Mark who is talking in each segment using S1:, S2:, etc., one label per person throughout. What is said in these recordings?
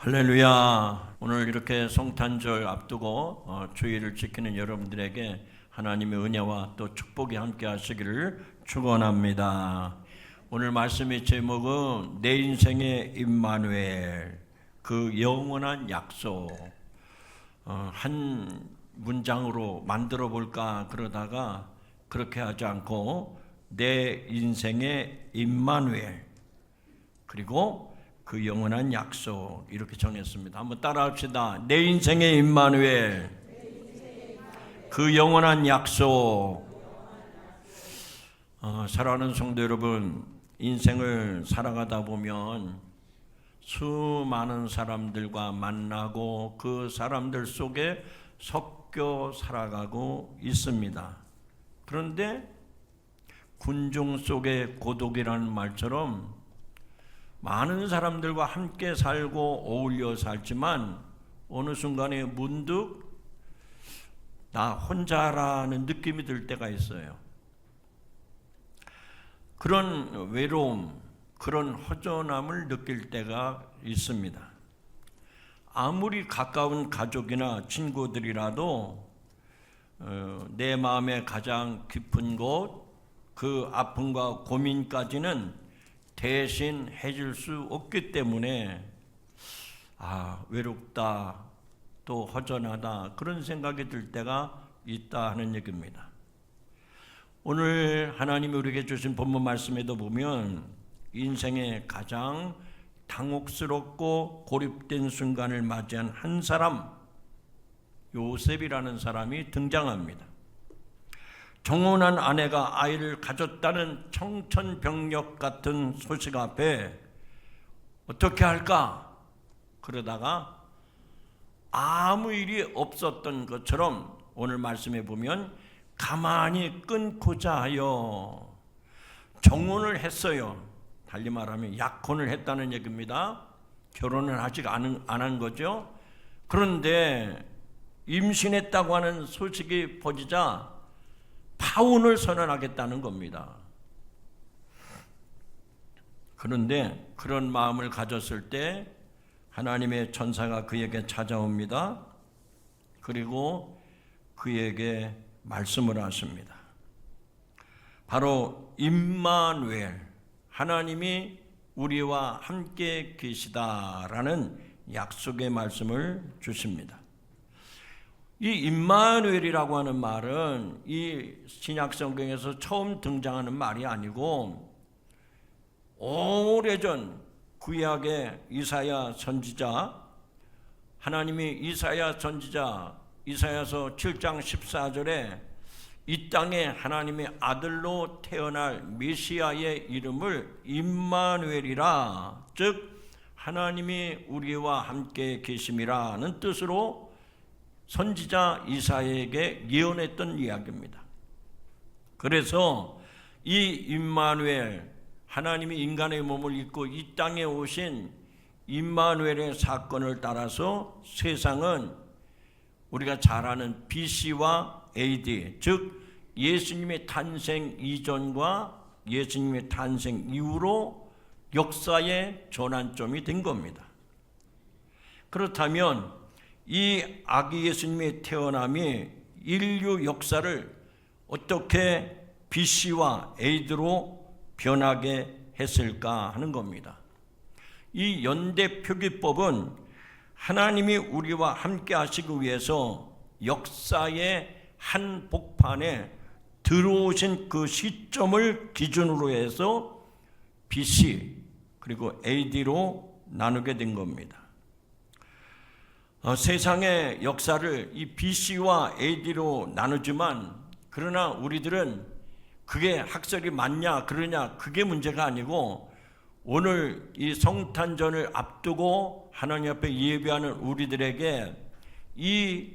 S1: 할렐루야. 오늘 이렇게 성탄절 앞두고 주일을 지키는 여러분들에게 하나님의 은혜와 또 축복이 함께 하시기를 축원합니다. 오늘 말씀의 제목은 내 인생의 임마누엘, 그 영원한 약속. 한 문장으로 만들어 볼까 그러다가 그렇게 하지 않고 내 인생의 임마누엘, 그리고 그 영원한 약속, 이렇게 정했습니다. 한번 따라합시다. 내 인생의 임마누엘, 그 영원한 약속. 사랑하는 성도 여러분, 인생을 살아가다 보면 수많은 사람들과 만나고 그 사람들 속에 섞여 살아가고 있습니다. 그런데 군중 속의 고독이라는 말처럼 많은 사람들과 함께 살고 어울려 살지만 어느 순간에 문득 나 혼자라는 느낌이 들 때가 있어요. 그런 외로움, 그런 허전함을 느낄 때가 있습니다. 아무리 가까운 가족이나 친구들이라도 내 마음의 가장 깊은 곳, 그 아픔과 고민까지는 대신 해줄 수 없기 때문에 외롭다, 또 허전하다, 그런 생각이 들 때가 있다 하는 얘기입니다. 오늘 하나님이 우리에게 주신 본문 말씀에도 보면 인생의 가장 당혹스럽고 고립된 순간을 맞이한 한 사람, 요셉이라는 사람이 등장합니다. 정혼한 아내가 아이를 가졌다는 청천벽력 같은 소식 앞에 어떻게 할까? 그러다가 아무 일이 없었던 것처럼 오늘 말씀에 보면 가만히 끊고자 하여 정혼을 했어요. 달리 말하면 약혼을 했다는 얘기입니다. 결혼을 아직 안 한 거죠. 그런데 임신했다고 하는 소식이 퍼지자 파혼을 선언하겠다는 겁니다. 그런데 그런 마음을 가졌을 때 하나님의 천사가 그에게 찾아옵니다. 그리고 그에게 말씀을 하십니다. 바로 임마누엘, 하나님이 우리와 함께 계시다라는 약속의 말씀을 주십니다. 이 임마누엘이라고 하는 말은 이 신약 성경에서 처음 등장하는 말이 아니고 오래전 구약의 이사야 선지자, 하나님이 이사야 선지자 이사야서 7장 14절에 이 땅에 하나님의 아들로 태어날 메시아의 이름을 임마누엘이라, 즉 하나님이 우리와 함께 계심이라는 뜻으로 선지자 이사야에게 예언했던 이야기입니다. 그래서 이 임마누엘, 하나님이 인간의 몸을 입고 이 땅에 오신 임마누엘의 사건을 따라서 세상은 우리가 잘 아는 BC와 AD, 즉 예수님의 탄생 이전과 예수님의 탄생 이후로 역사의 전환점이 된 겁니다. 그렇다면 이 아기 예수님의 태어남이 인류 역사를 어떻게 BC와 AD로 변하게 했을까 하는 겁니다. 이 연대 표기법은 하나님이 우리와 함께 하시기 위해서 역사의 한 복판에 들어오신 그 시점을 기준으로 해서 BC 그리고 AD로 나누게 된 겁니다. 세상의 역사를 이 BC와 AD로 나누지만, 그러나 우리들은 그게 학설이 맞냐 그러냐 그게 문제가 아니고, 오늘 이 성탄절을 앞두고 하나님 앞에 예배하는 우리들에게 이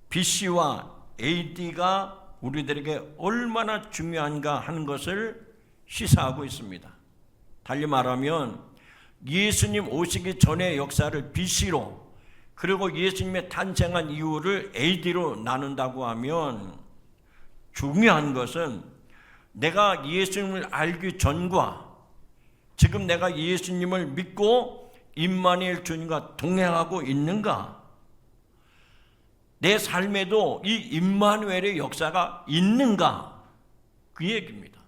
S1: BC와 AD가 우리들에게 얼마나 중요한가 하는 것을 시사하고 있습니다. 달리 말하면 예수님 오시기 전의 역사를 BC로, 그리고 예수님의 탄생한 이유를 AD로 나눈다고 하면 중요한 것은 내가 예수님을 알기 전과 지금 내가 예수님을 믿고 임마누엘 주님과 동행하고 있는가? 내 삶에도 이 임마누엘의 역사가 있는가? 그 얘기입니다.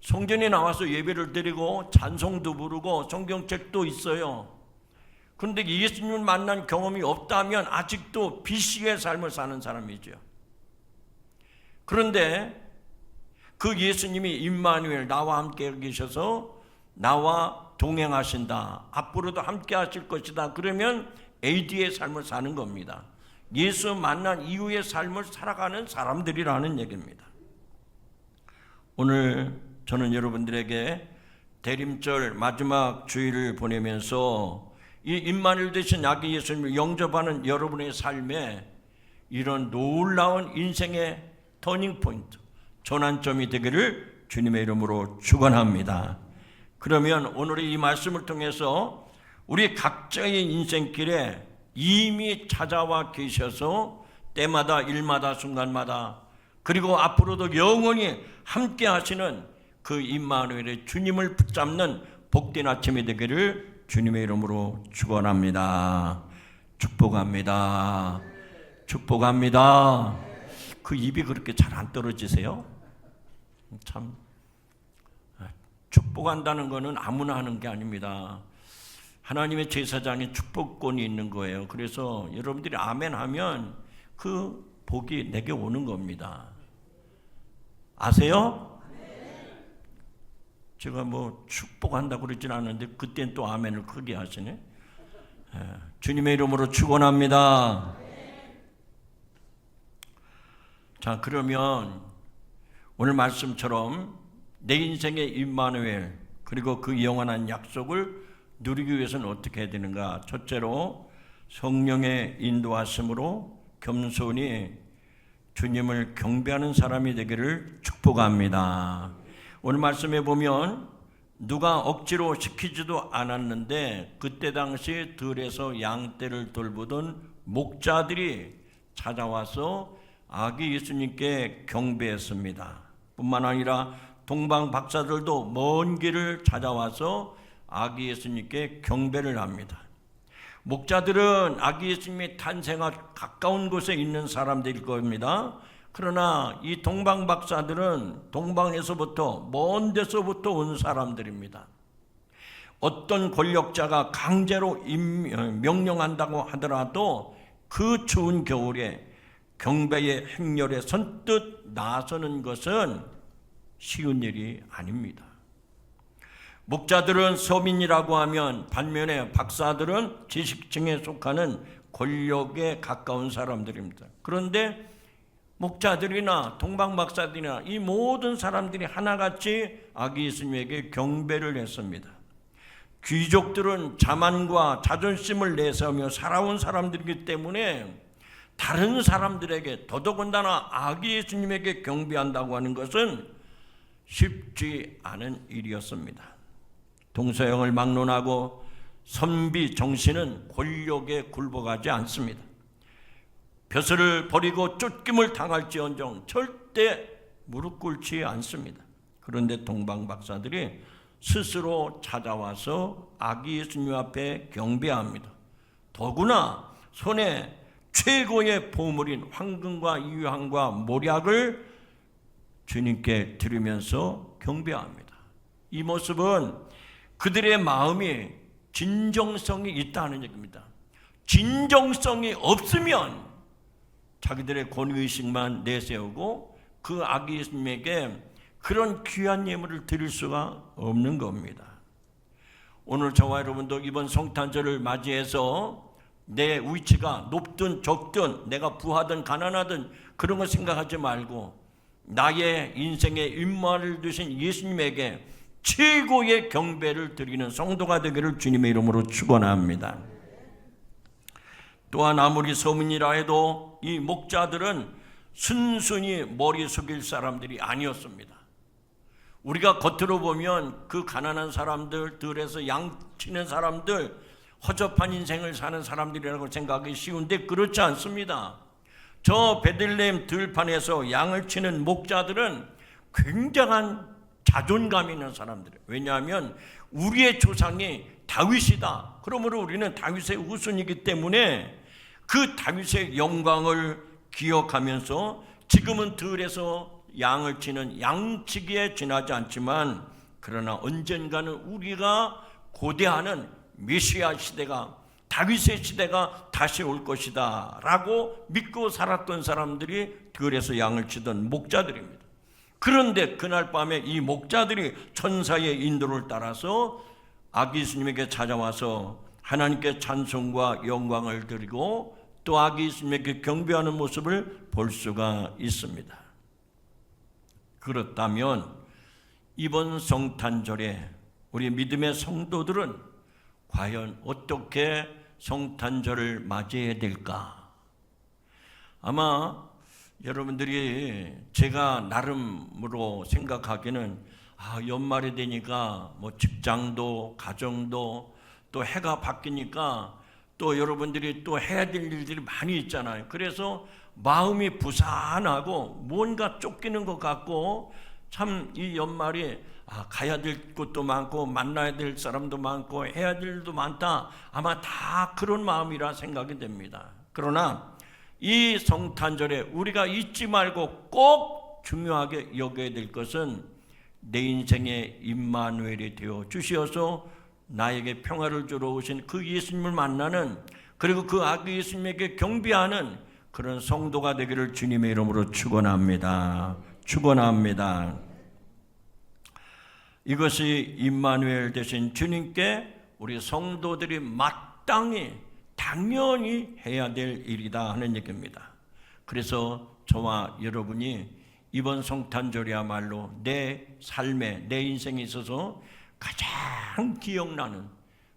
S1: 성전에 나와서 예배를 드리고 찬송도 부르고 성경책도 있어요. 그런데 예수님을 만난 경험이 없다면 아직도 BC의 삶을 사는 사람이죠. 그런데 그 예수님이 임마누엘, 나와 함께 계셔서 나와 동행하신다, 앞으로도 함께 하실 것이다, 그러면 AD의 삶을 사는 겁니다. 예수 만난 이후의 삶을 살아가는 사람들이라는 얘기입니다. 오늘 저는 여러분들에게 대림절 마지막 주일을 보내면서 이 임마누엘 되신 아기 예수님을 영접하는 여러분의 삶에 이런 놀라운 인생의 터닝포인트, 전환점이 되기를 주님의 이름으로 축원합니다. 그러면 오늘의 이 말씀을 통해서 우리 각자의 인생길에 이미 찾아와 계셔서 때마다 일마다 순간마다 그리고 앞으로도 영원히 함께 하시는 그 임마누엘의 주님을 붙잡는 복된 아침이 되기를 주님의 이름으로 축원합니다. 축복합니다. 축복합니다. 그 입이 그렇게 잘 안 떨어지세요? 참, 축복한다는 것은 아무나 하는 게 아닙니다. 하나님의 제사장에 축복권이 있는 거예요. 그래서 여러분들이 아멘 하면 그 복이 내게 오는 겁니다. 아세요? 제가 뭐 축복한다고 그러진 않는데 그땐 또 아멘을 크게 하시네. 주님의 이름으로 축원합니다. 자, 그러면 오늘 말씀처럼 내 인생의 임마누엘 그리고 그 영원한 약속을 누리기 위해서는 어떻게 해야 되는가? 첫째로 성령의 인도하심으로 겸손히 주님을 경배하는 사람이 되기를 축복합니다. 오늘 말씀에 보면 누가 억지로 시키지도 않았는데 그때 당시 들에서 양떼를 돌보던 목자들이 찾아와서 아기 예수님께 경배했습니다. 뿐만 아니라 동방 박사들도 먼 길을 찾아와서 아기 예수님께 경배를 합니다. 목자들은 아기 예수님의 탄생과 가까운 곳에 있는 사람들일 겁니다. 그러나 이 동방 박사들은 동방에서부터 먼 데서부터 온 사람들입니다. 어떤 권력자가 강제로 명령한다고 하더라도 그 추운 겨울에 경배의 행렬에 선뜻 나서는 것은 쉬운 일이 아닙니다. 목자들은 서민이라고 하면 반면에 박사들은 지식층에 속하는 권력에 가까운 사람들입니다. 그런데 목자들이나 동방박사들이나 이 모든 사람들이 하나같이 아기 예수님에게 경배를 했습니다. 귀족들은 자만과 자존심을 내세우며 살아온 사람들이기 때문에 다른 사람들에게 더더군다나 아기 예수님에게 경배한다고 하는 것은 쉽지 않은 일이었습니다. 동서양을 막론하고 선비 정신은 권력에 굴복하지 않습니다. 벼슬을 버리고 쫓김을 당할지언정 절대 무릎 꿇지 않습니다. 그런데 동방 박사들이 스스로 찾아와서 아기 예수님 앞에 경배합니다. 더구나 손에 최고의 보물인 황금과 유황과 모략을 주님께 드리면서 경배합니다. 이 모습은 그들의 마음이 진정성이 있다는 얘기입니다. 진정성이 없으면 자기들의 권위의식만 내세우고 그 아기 예수님에게 그런 귀한 예물을 드릴 수가 없는 겁니다. 오늘 저와 여러분도 이번 성탄절을 맞이해서 내 위치가 높든 적든 내가 부하든 가난하든 그런 거 생각하지 말고 나의 인생의 임마를 두신 예수님에게 최고의 경배를 드리는 성도가 되기를 주님의 이름으로 축원합니다. 또한 아무리 서민이라 해도 이 목자들은 순순히 머리 숙일 사람들이 아니었습니다. 우리가 겉으로 보면 그 가난한 사람들, 들에서 양 치는 사람들, 허접한 인생을 사는 사람들이라고 생각하기 쉬운데 그렇지 않습니다. 저 베들레헴 들판에서 양을 치는 목자들은 굉장한 자존감 있는 사람들이에요. 왜냐하면 우리의 조상이 다윗이다. 그러므로 우리는 다윗의 후손이기 때문에 그 다윗의 영광을 기억하면서 지금은 들에서 양을 치는 양치기에 지나지 않지만 그러나 언젠가는 우리가 고대하는 메시아 시대가, 다윗의 시대가 다시 올 것이다 라고 믿고 살았던 사람들이 들에서 양을 치던 목자들입니다. 그런데 그날 밤에 이 목자들이 천사의 인도를 따라서 아기 예수님에게 찾아와서 하나님께 찬송과 영광을 드리고 또 아기 예수님에게 경배하는 모습을 볼 수가 있습니다. 그렇다면 이번 성탄절에 우리 믿음의 성도들은 과연 어떻게 성탄절을 맞이해야 될까? 아마 여러분들이 제가 나름으로 생각하기에는 연말이 되니까 뭐 직장도 가정도 또 해가 바뀌니까 또 여러분들이 또 해야 될 일들이 많이 있잖아요. 그래서 마음이 부산하고 뭔가 쫓기는 것 같고 참 이 연말이 가야 될 곳도 많고 만나야 될 사람도 많고 해야 될 일도 많다. 아마 다 그런 마음이라 생각이 됩니다. 그러나 이 성탄절에 우리가 잊지 말고 꼭 중요하게 여겨야 될 것은 내 인생의 임마누엘이 되어 주시어서 나에게 평화를 주러 오신 그 예수님을 만나는, 그리고 그 아기 예수님에게 경배하는 그런 성도가 되기를 주님의 이름으로 축원합니다. 축원합니다. 이것이 임마누엘 되신 주님께 우리 성도들이 마땅히 당연히 해야 될 일이다 하는 얘기입니다. 그래서 저와 여러분이 이번 성탄절이야말로 내 삶에, 내 인생에 있어서 가장 기억나는,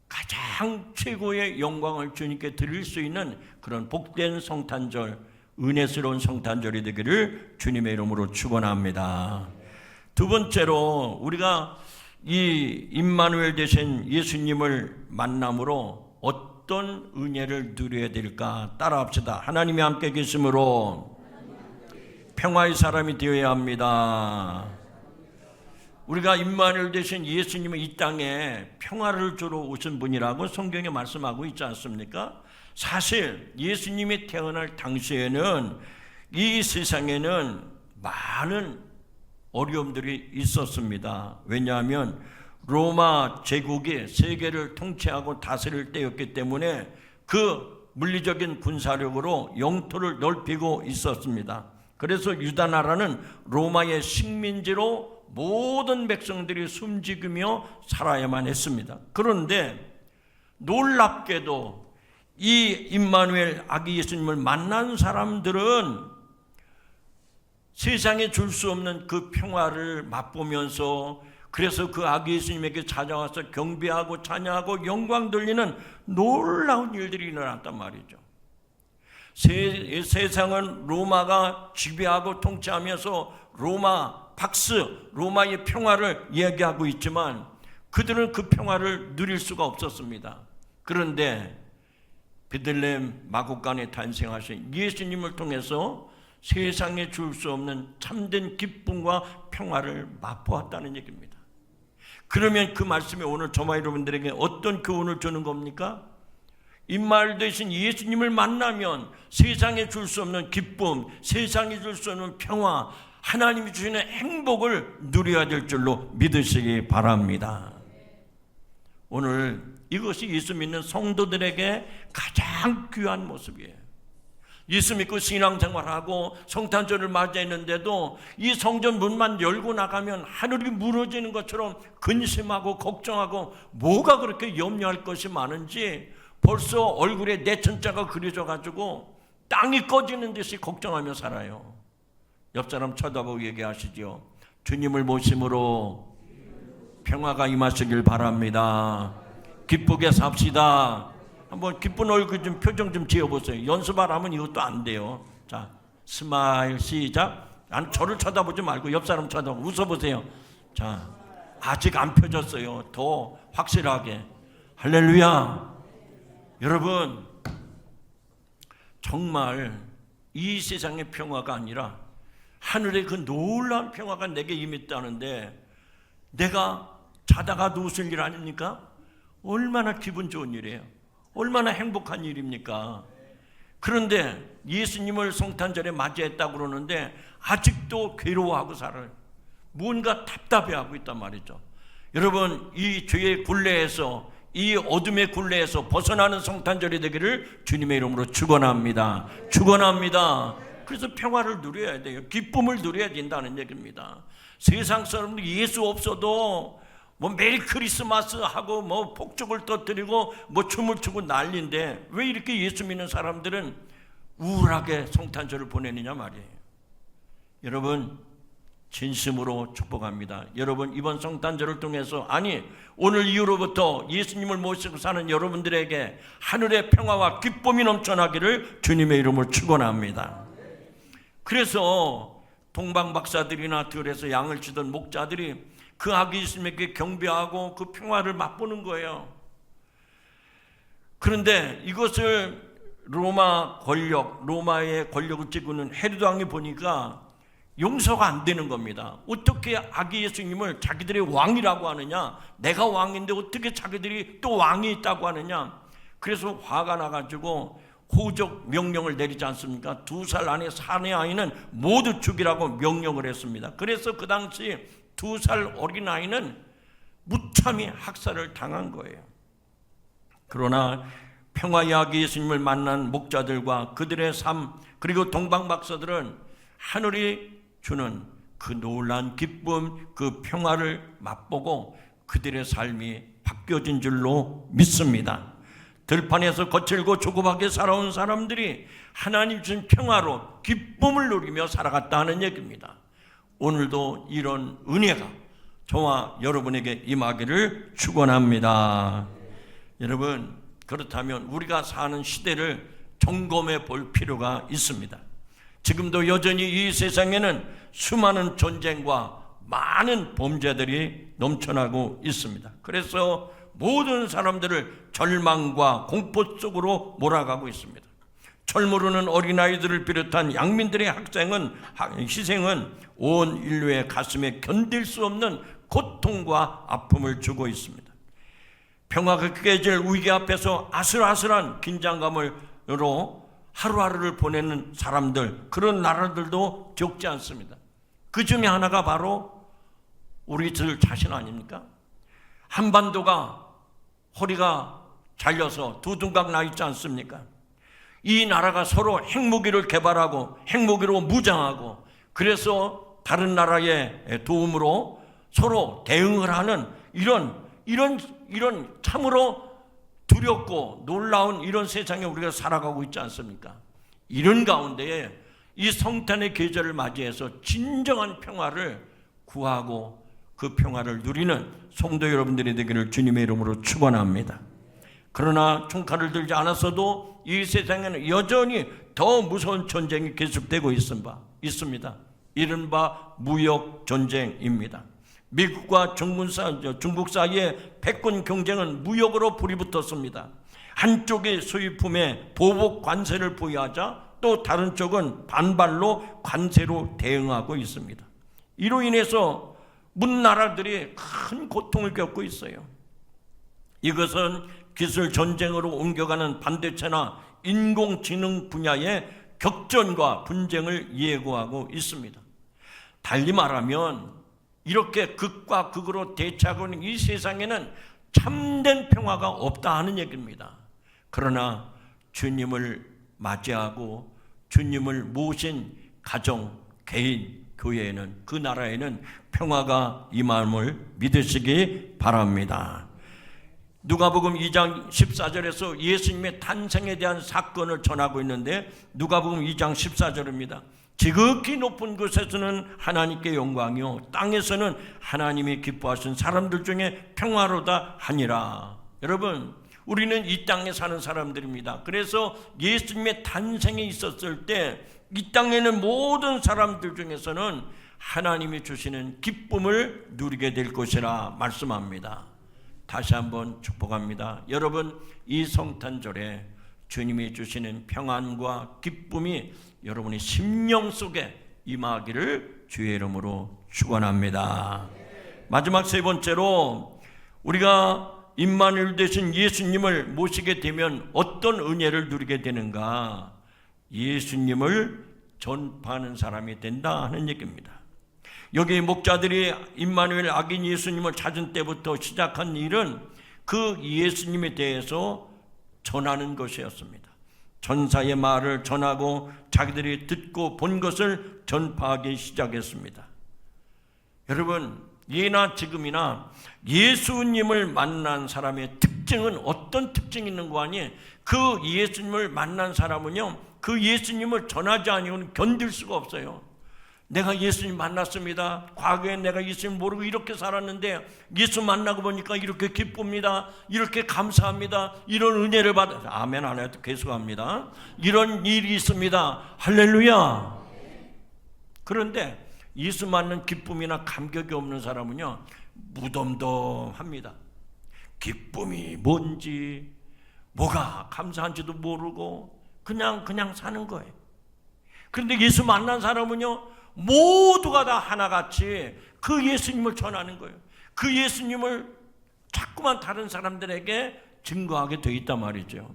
S1: 가장 최고의 영광을 주님께 드릴 수 있는 그런 복된 성탄절, 은혜스러운 성탄절이 되기를 주님의 이름으로 축원합니다. 두 번째로 우리가 이 임마누엘 되신 예수님을 만남으로 어떤 은혜를 누려야 될까? 따라합시다. 하나님이 함께 계심으로 평화의 사람이 되어야 합니다. 우리가 임마누엘 되신 예수님은 이 땅에 평화를 주러 오신 분이라고 성경에 말씀하고 있지 않습니까? 사실 예수님이 태어날 당시에는 이 세상에는 많은 어려움들이 있었습니다. 왜냐하면 로마 제국이 세계를 통치하고 다스릴 때였기 때문에 그 물리적인 군사력으로 영토를 넓히고 있었습니다. 그래서 유다 나라는 로마의 식민지로 모든 백성들이 숨지으며 살아야만 했습니다. 그런데 놀랍게도 이 임마누엘 아기 예수님을 만난 사람들은 세상에 줄 수 없는 그 평화를 맛보면서, 그래서 그 아기 예수님에게 찾아와서 경배하고 찬양하고 영광 돌리는 놀라운 일들이 일어났단 말이죠. 세상은 로마가 지배하고 통치하면서 로마 박스, 로마의 평화를 이야기하고 있지만 그들은 그 평화를 누릴 수가 없었습니다. 그런데 베들레헴 마구간에 탄생하신 예수님을 통해서 세상에 줄 수 없는 참된 기쁨과 평화를 맛보았다는 얘기입니다. 그러면 그 말씀이 오늘 저와 여러분들에게 어떤 교훈을 주는 겁니까? 임마누엘 되신 예수님을 만나면 세상에 줄 수 없는 기쁨, 세상에 줄 수 없는 평화, 하나님이 주시는 행복을 누려야 될 줄로 믿으시기 바랍니다. 오늘 이것이 예수 믿는 성도들에게 가장 귀한 모습이에요. 예수 믿고 신앙생활하고 성탄절을 맞이했는데도 이 성전 문만 열고 나가면 하늘이 무너지는 것처럼 근심하고 걱정하고 뭐가 그렇게 염려할 것이 많은지 벌써 얼굴에 내천자가 그려져 가지고 땅이 꺼지는 듯이 걱정하며 살아요. 옆 사람 쳐다보고 얘기하시죠. 주님을 모심으로 평화가 임하시길 바랍니다. 기쁘게 삽시다. 한번 기쁜 얼굴 좀 표정 좀 지어보세요. 연습하라면 이것도 안 돼요. 자, 스마일 시작. 저를 쳐다보지 말고 옆 사람 쳐다보고 웃어보세요. 자, 아직 안 펴졌어요. 더 확실하게. 할렐루야. 여러분, 정말 이 세상의 평화가 아니라 하늘의 그 놀라운 평화가 내게 임했다는데 내가 자다가 누웠을 일 아닙니까? 얼마나 기분 좋은 일이에요. 얼마나 행복한 일입니까? 그런데 예수님을 성탄절에 맞이했다고 그러는데 아직도 괴로워하고 살아요. 뭔가 답답해하고 있단 말이죠. 여러분, 이 죄의 굴레에서, 이 어둠의 굴레에서 벗어나는 성탄절이 되기를 주님의 이름으로 축원합니다. 축원합니다. 그래서 평화를 누려야 돼요. 기쁨을 누려야 된다는 얘기입니다. 세상 사람들 예수 없어도 뭐 메리 크리스마스 하고 뭐 폭죽을 터뜨리고 뭐 춤을 추고 난리인데 왜 이렇게 예수 믿는 사람들은 우울하게 성탄절을 보내느냐 말이에요. 여러분, 진심으로 축복합니다. 여러분, 이번 성탄절을 통해서, 아니 오늘 이후로부터 예수님을 모시고 사는 여러분들에게 하늘의 평화와 기쁨이 넘쳐나기를 주님의 이름으로 축원합니다. 그래서 동방 박사들이나 들에서 양을 치던 목자들이 그 아기 예수님에게 경배하고 그 평화를 맛보는 거예요. 그런데 이것을 로마의 권력을 쥐고 있는 헤로드 왕이 보니까 용서가 안 되는 겁니다. 어떻게 아기 예수님을 자기들의 왕이라고 하느냐? 내가 왕인데 어떻게 자기들이 또 왕이 있다고 하느냐? 그래서 화가 나가지고 호적 명령을 내리지 않습니까? 2살 안에 사내 아이는 모두 죽이라고 명령을 했습니다. 그래서 그 당시 2살 어린 아이는 무참히 학살을 당한 거예요. 그러나 평화의 아기 예수님을 만난 목자들과 그들의 삶, 그리고 동방 박사들은 하늘이 주는 그 놀라운 기쁨, 그 평화를 맛보고 그들의 삶이 바뀌어진 줄로 믿습니다. 들판에서 거칠고 조급하게 살아온 사람들이 하나님 주신 평화로 기쁨을 누리며 살아갔다는 얘기입니다. 오늘도 이런 은혜가 저와 여러분에게 임하기를 축원합니다. 여러분, 그렇다면 우리가 사는 시대를 점검해 볼 필요가 있습니다. 지금도 여전히 이 세상에는 수많은 전쟁과 많은 범죄들이 넘쳐나고 있습니다. 그래서 모든 사람들을 절망과 공포 속으로 몰아가고 있습니다. 철모르는 어린아이들을 비롯한 양민들의 희생은 온 인류의 가슴에 견딜 수 없는 고통과 아픔을 주고 있습니다. 평화가 깨질 위기 앞에서 아슬아슬한 긴장감으로 하루하루를 보내는 사람들, 그런 나라들도 적지 않습니다. 그 중에 하나가 바로 우리들 자신 아닙니까? 한반도가 허리가 잘려서 두둥각 나 있지 않습니까? 이 나라가 서로 핵무기를 개발하고 핵무기로 무장하고 그래서 다른 나라의 도움으로 서로 대응을 하는 이런 참으로 두렵고 놀라운 이런 세상에 우리가 살아가고 있지 않습니까? 이런 가운데에 이 성탄의 계절을 맞이해서 진정한 평화를 구하고 그 평화를 누리는 성도 여러분들이 되기를 주님의 이름으로 축원합니다. 그러나 총칼을 들지 않았어도 이 세상에는 여전히 더 무서운 전쟁이 계속되고 있습니다. 이른바 무역 전쟁입니다. 미국과 중국 사이의 패권 경쟁은 무역으로 불이 붙었습니다. 한쪽이 수입품에 보복 관세를 부여하자 또 다른 쪽은 반발로 관세로 대응하고 있습니다. 이로 인해서 문나라들이 큰 고통을 겪고 있어요. 이것은 기술 전쟁으로 옮겨가는 반도체나 인공지능 분야의 격전과 분쟁을 예고하고 있습니다. 달리 말하면 이렇게 극과 극으로 대치하고 있는 이 세상에는 참된 평화가 없다 하는 얘기입니다. 그러나 주님을 맞이하고 주님을 모신 가정, 개인, 교회에는, 그 나라에는 평화가 임함을 믿으시기 바랍니다. 누가복음 2장 14절에서 예수님의 탄생에 대한 사건을 전하고 있는데 누가복음 2장 14절입니다. 지극히 높은 곳에서는 하나님께 영광이요 땅에서는 하나님이 기뻐하신 사람들 중에 평화로다 하니라. 여러분, 우리는 이 땅에 사는 사람들입니다. 그래서 예수님의 탄생에 있었을 때 이 땅에는 모든 사람들 중에서는 하나님이 주시는 기쁨을 누리게 될 것이라 말씀합니다. 다시 한번 축복합니다. 여러분, 이 성탄절에 주님이 주시는 평안과 기쁨이 여러분의 심령 속에 임하기를 주의 이름으로 축원합니다. 마지막 세 번째로 우리가 임마누엘 되신 예수님을 모시게 되면 어떤 은혜를 누리게 되는가? 예수님을 전파하는 사람이 된다 하는 얘기입니다. 여기 목자들이 임마누엘 악인 예수님을 찾은 때부터 시작한 일은 그 예수님에 대해서 전하는 것이었습니다. 전사의 말을 전하고 자기들이 듣고 본 것을 전파하기 시작했습니다. 여러분, 예나 지금이나 예수님을 만난 사람의 특징은 어떤 특징이 있는 거 아니? 그 예수님을 만난 사람은요, 그 예수님을 전하지 아니면 견딜 수가 없어요. 내가 예수님 만났습니다. 과거에 내가 예수님 모르고 이렇게 살았는데 예수 만나고 보니까 이렇게 기쁩니다. 이렇게 감사합니다. 이런 은혜를 받아. 아멘 안 해도 계속합니다. 이런 일이 있습니다. 할렐루야. 그런데 예수 만난 기쁨이나 감격이 없는 사람은요, 무덤덤합니다. 기쁨이 뭔지, 뭐가 감사한지도 모르고 그냥 사는 거예요. 그런데 예수 만난 사람은요, 모두가 다 하나같이 그 예수님을 전하는 거예요. 그 예수님을 자꾸만 다른 사람들에게 증거하게 돼 있단 말이죠.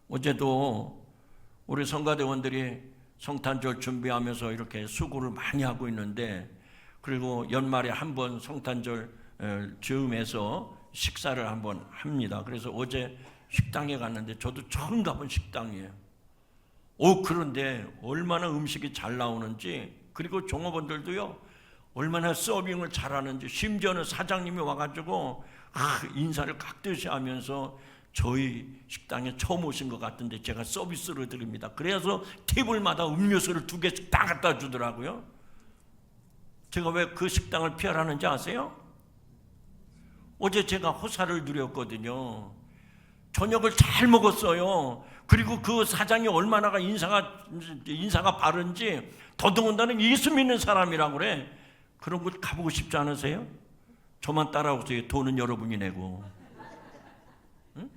S1: 어제도 우리 성가대원들이 성탄절 준비하면서 이렇게 수고를 많이 하고 있는데, 그리고 연말에 한번 성탄절 즈음에서 식사를 한번 합니다. 그래서 어제 식당에 갔는데 저도 처음 가본 식당이에요. 그런데 얼마나 음식이 잘 나오는지, 그리고 종업원들도요 얼마나 서빙을 잘하는지, 심지어는 사장님이 와가지고 인사를 각듯이 하면서 저희 식당에 처음 오신 것 같은데 제가 서비스로 드립니다. 그래서 테이블마다 음료수를 2개씩 다 갖다 주더라고요. 제가 왜 그 식당을 피하라는지 아세요? 어제 제가 호사를 누렸거든요. 저녁을 잘 먹었어요. 그리고 그 사장이 얼마나 인사가 바른지, 더더군다나 예수 믿는 사람이라고 그래. 그런 곳 가보고 싶지 않으세요? 저만 따라오세요. 돈은 여러분이 내고. 응?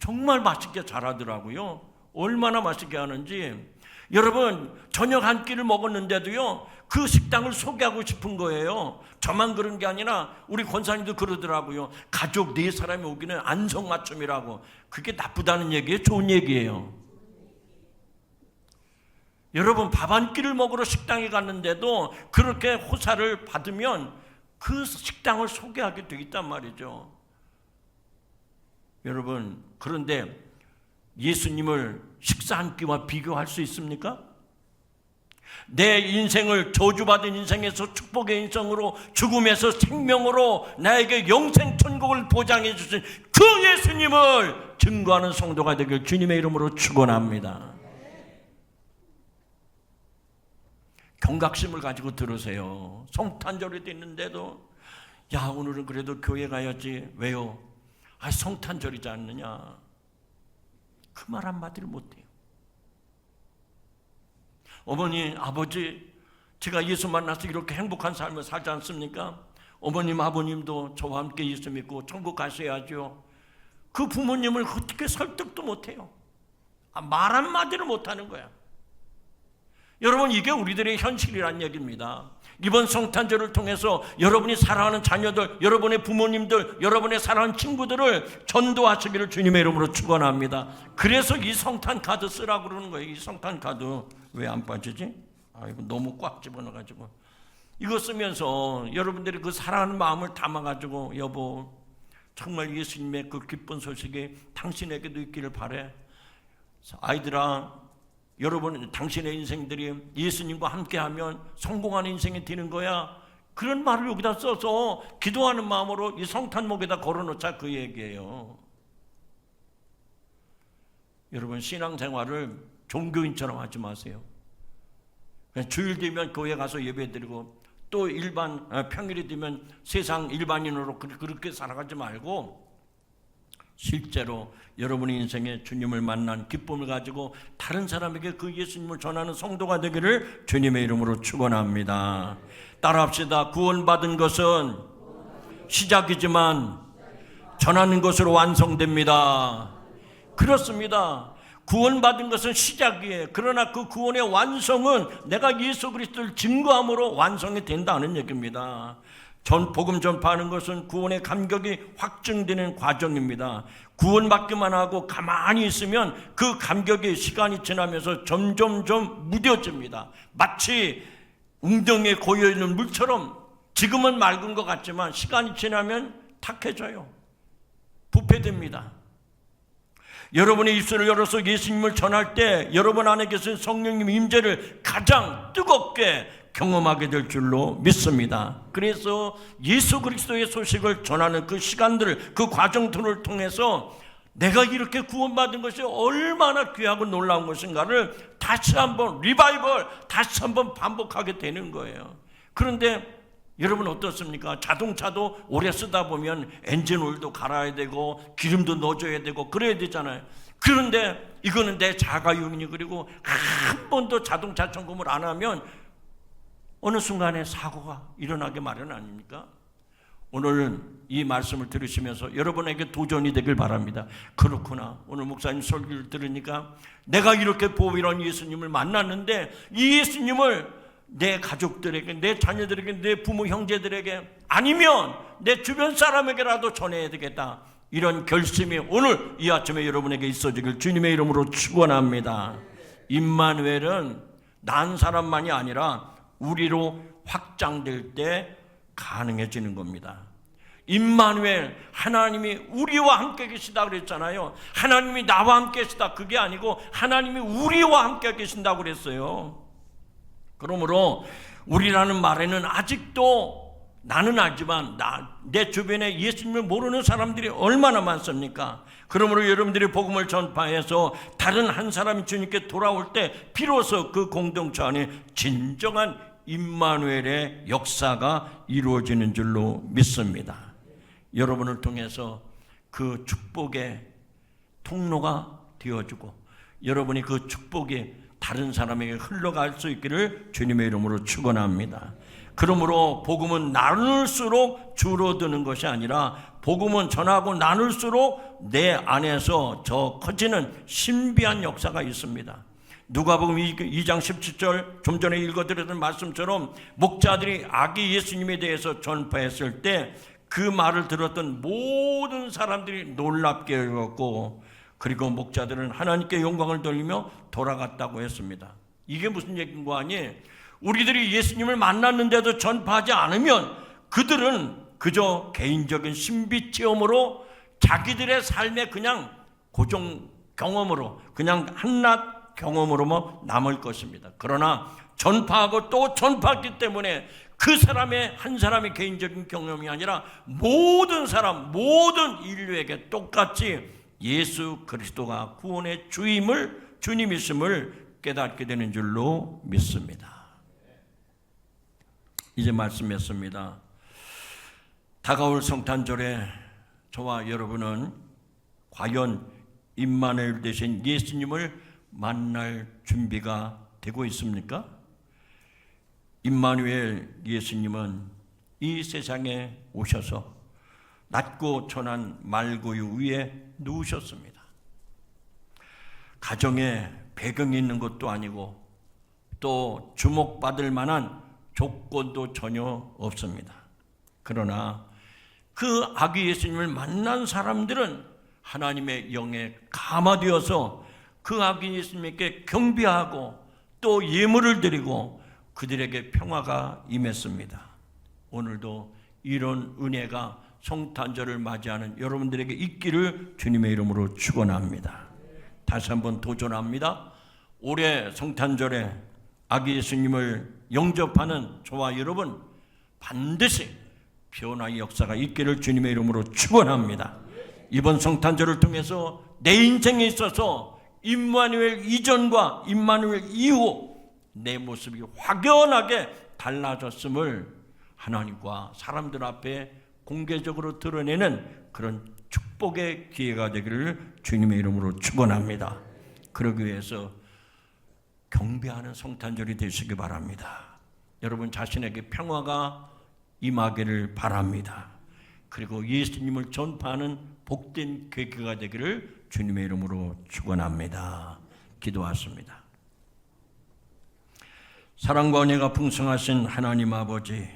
S1: 정말 맛있게 잘하더라고요. 얼마나 맛있게 하는지. 여러분, 저녁 한 끼를 먹었는데도요 그 식당을 소개하고 싶은 거예요. 저만 그런 게 아니라 우리 권사님도 그러더라고요. 가족 4사람이 오기는 안성맞춤이라고. 그게 나쁘다는 얘기예요? 좋은 얘기예요? 여러분, 밥 한 끼를 먹으러 식당에 갔는데도 그렇게 호사를 받으면 그 식당을 소개하게 돼 있단 말이죠. 여러분, 그런데 예수님을 식사 한 끼와 비교할 수 있습니까? 내 인생을 저주받은 인생에서 축복의 인생으로, 죽음에서 생명으로 나에게 영생 천국을 보장해 주신 그 예수님을 증거하는 성도가 되길 주님의 이름으로 축원합니다. 경각심을 가지고 들으세요. 성탄절이 됐는데도 오늘은 그래도 교회 가야지. 왜요? 성탄절이지 않느냐. 그 말 한마디를 못해요. 어머니, 아버지, 제가 예수 만나서 이렇게 행복한 삶을 살지 않습니까? 어머님, 아버님도 저와 함께 예수 믿고 천국 가셔야죠. 그 부모님을 어떻게 설득도 못해요. 말 한마디를 못하는 거야. 여러분, 이게 우리들의 현실이란 얘기입니다. 이번 성탄절을 통해서 여러분이 사랑하는 자녀들, 여러분의 부모님들, 여러분의 사랑하는 친구들을 전도하시기를 주님의 이름으로 축원합니다. 그래서 이 성탄 카드 쓰라고 그러는 거예요. 이 성탄 카드 왜 안 빠지지? 이거 너무 꽉 집어넣어가지고. 이거 쓰면서 여러분들이 그 사랑하는 마음을 담아가지고, 여보, 정말 예수님의 그 기쁜 소식이 당신에게도 있기를 바래. 아이들아, 여러분, 당신의 인생들이 예수님과 함께하면 성공하는 인생이 되는 거야. 그런 말을 여기다 써서 기도하는 마음으로 이 성탄목에다 걸어놓자, 그 얘기예요. 여러분, 신앙생활을 종교인처럼 하지 마세요. 그냥 주일 되면 교회 가서 예배드리고, 또 평일이 되면 세상 일반인으로 그렇게 살아가지 말고, 실제로 여러분의 인생에 주님을 만난 기쁨을 가지고 다른 사람에게 그 예수님을 전하는 성도가 되기를 주님의 이름으로 축원합니다. 따라합시다. 구원받은 것은 시작이지만 전하는 것으로 완성됩니다. 그렇습니다. 구원받은 것은 시작이에요. 그러나 그 구원의 완성은 내가 예수 그리스도를 증거함으로 완성이 된다는 얘기입니다. 복음 전파하는 것은 구원의 감격이 확증되는 과정입니다. 구원받기만 하고 가만히 있으면 그 감격이 시간이 지나면서 점점점 무뎌집니다. 마치 웅덩이에 고여있는 물처럼 지금은 맑은 것 같지만 시간이 지나면 탁해져요. 부패됩니다. 여러분의 입술을 열어서 예수님을 전할 때 여러분 안에 계신 성령님 임재를 가장 뜨겁게 경험하게 될 줄로 믿습니다. 그래서 예수 그리스도의 소식을 전하는 그 시간들, 그 과정들을 통해서 내가 이렇게 구원받은 것이 얼마나 귀하고 놀라운 것인가를 다시 한번 리바이벌, 다시 한번 반복하게 되는 거예요. 그런데 여러분 어떻습니까? 자동차도 오래 쓰다 보면 엔진 오일도 갈아야 되고 기름도 넣어줘야 되고 그래야 되잖아요. 그런데 이거는 내 자가용이니 그리고 한 번도 자동차 점검을 안 하면 어느 순간에 사고가 일어나게 마련 아닙니까? 오늘 이 말씀을 들으시면서 여러분에게 도전이 되길 바랍니다. 그렇구나. 오늘 목사님 설교를 들으니까 내가 이렇게 보이런 예수님을 만났는데 이 예수님을 내 가족들에게, 내 자녀들에게, 내 부모 형제들에게 아니면 내 주변 사람에게라도 전해야 되겠다. 이런 결심이 오늘 이 아침에 여러분에게 있어지길 주님의 이름으로 축원합니다. 임마누엘은 난 사람만이 아니라 우리로 확장될 때 가능해지는 겁니다. 임마누엘, 하나님이 우리와 함께 계시다 그랬잖아요. 하나님이 나와 함께 계시다 그게 아니고 하나님이 우리와 함께 계신다고 그랬어요. 그러므로 우리라는 말에는 아직도 나는 알지만 내 주변에 예수님을 모르는 사람들이 얼마나 많습니까? 그러므로 여러분들이 복음을 전파해서 다른 한 사람이 주님께 돌아올 때 비로소 그 공동체 안에 진정한 임마누엘의 역사가 이루어지는 줄로 믿습니다. 여러분을 통해서 그 축복의 통로가 되어주고 여러분이 그 축복이 다른 사람에게 흘러갈 수 있기를 주님의 이름으로 축원합니다. 그러므로 복음은 나눌수록 줄어드는 것이 아니라 복음은 전하고 나눌수록 내 안에서 저 커지는 신비한 역사가 있습니다. 누가복음 2장 17절 좀 전에 읽어드렸던 말씀처럼 목자들이 아기 예수님에 대해서 전파했을 때 그 말을 들었던 모든 사람들이 놀랍게 여겼고 그리고 목자들은 하나님께 영광을 돌리며 돌아갔다고 했습니다. 이게 무슨 얘기인 거 아니에요? 우리들이 예수님을 만났는데도 전파하지 않으면 그들은 그저 개인적인 신비 체험으로 자기들의 삶의 그냥 고정 경험으로 그냥 한낱 경험으로만 남을 것입니다. 그러나 전파하고 또 전파했기 때문에 그 사람의 한 사람의 개인적인 경험이 아니라 모든 사람, 모든 인류에게 똑같이 예수 그리스도가 구원의 주님이심을 깨닫게 되는 줄로 믿습니다. 이제 말씀했습니다. 다가올 성탄절에 저와 여러분은 과연 임마누엘 되신 예수님을 만날 준비가 되고 있습니까? 임마누엘 예수님은 이 세상에 오셔서 낮고 천한 말구유 위에 누우셨습니다. 가정에 배경이 있는 것도 아니고 또 주목받을 만한 조건도 전혀 없습니다. 그러나 그 아기 예수님을 만난 사람들은 하나님의 영에 감화되어서 그 아기 예수님께 경배하고 또 예물을 드리고 그들에게 평화가 임했습니다. 오늘도 이런 은혜가 성탄절을 맞이하는 여러분들에게 있기를 주님의 이름으로 축원합니다. 다시 한번 도전합니다. 올해 성탄절에 아기 예수님을 영접하는 저와 여러분 반드시 변화의 역사가 있기를 주님의 이름으로 축원합니다. 이번 성탄절을 통해서 내 인생에 있어서 임마누엘 이전과 임마누엘 이후 내 모습이 확연하게 달라졌음을 하나님과 사람들 앞에 공개적으로 드러내는 그런 축복의 기회가 되기를 주님의 이름으로 축원합니다. 그러기 위해서 경배하는 성탄절이 되시기 바랍니다. 여러분 자신에게 평화가 임하기를 바랍니다. 그리고 예수님을 전파하는 복된 계기가 되기를 주님의 이름으로 축원합니다. 기도하십니다. 사랑과 은혜가 풍성하신 하나님 아버지,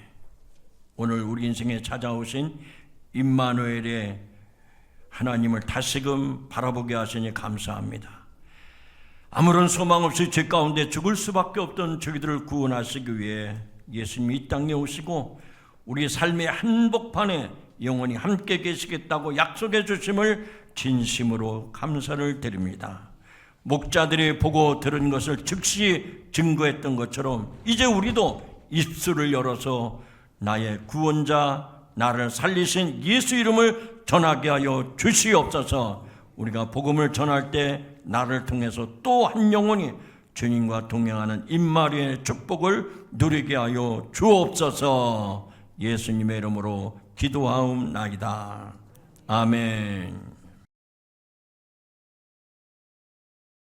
S1: 오늘 우리 인생에 찾아오신 임마누엘의 하나님을 다시금 바라보게 하시니 감사합니다. 아무런 소망 없이 죄 가운데 죽을 수밖에 없던 저희들을 구원하시기 위해 예수님이 이 땅에 오시고 우리 삶의 한복판에 영원히 함께 계시겠다고 약속해 주심을 진심으로 감사를 드립니다. 목자들이 보고 들은 것을 즉시 증거했던 것처럼 이제 우리도 입술을 열어서 나의 구원자, 나를 살리신 예수 이름을 전하게 하여 주시옵소서. 우리가 복음을 전할 때 나를 통해서 또 한 영혼이 주님과 동행하는 임마누엘의 축복을 누리게 하여 주옵소서. 예수님의 이름으로 기도하옵나이다. 아멘.